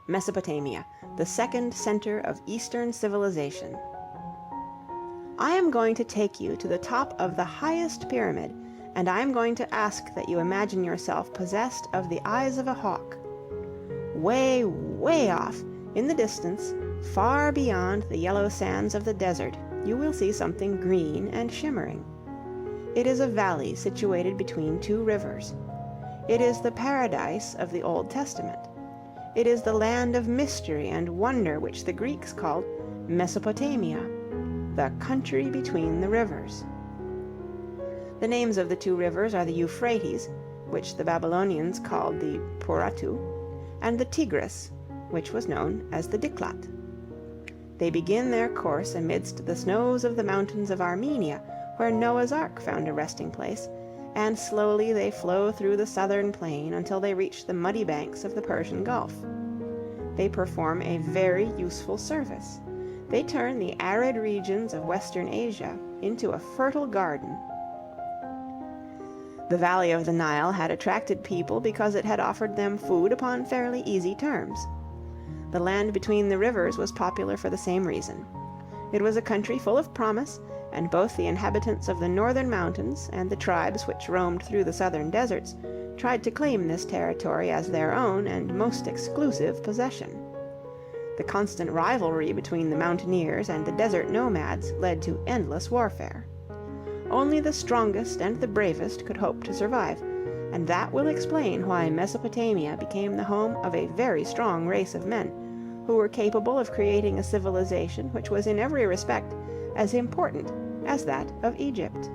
Mesopotamia, the second center of Eastern civilization. I am going to take you to the top of the highest pyramid, and I am going to ask that you imagine yourself possessed of the eyes of a hawk. Way, way off, in the distance, far beyond the yellow sands of the desert, you will see something green and shimmering. It is a valley situated between two rivers. It is the paradise of the Old Testament. It is the land of mystery and wonder which the Greeks called Mesopotamia, the country between the rivers. The names of the two rivers are the Euphrates, which the Babylonians called the Puratu, and the Tigris, which was known as the Diklat. They begin their course amidst the snows of the mountains of Armenia, where Noah's Ark found a resting place, and slowly they flow through the southern plain until they reach the muddy banks of the Persian Gulf. They perform a very useful service. They turn the arid regions of Western Asia into a fertile garden. The valley of the Nile had attracted people because it had offered them food upon fairly easy terms. The land between the rivers was popular for the same reason. It was a country full of promise, and both the inhabitants of the northern mountains and the tribes which roamed through the southern deserts tried to claim this territory as their own and most exclusive possession. The constant rivalry between the mountaineers and the desert nomads led to endless warfare. Only the strongest and the bravest could hope to survive, and that will explain why Mesopotamia became the home of a very strong race of men, who were capable of creating a civilization which was in every respect as important as that of Egypt.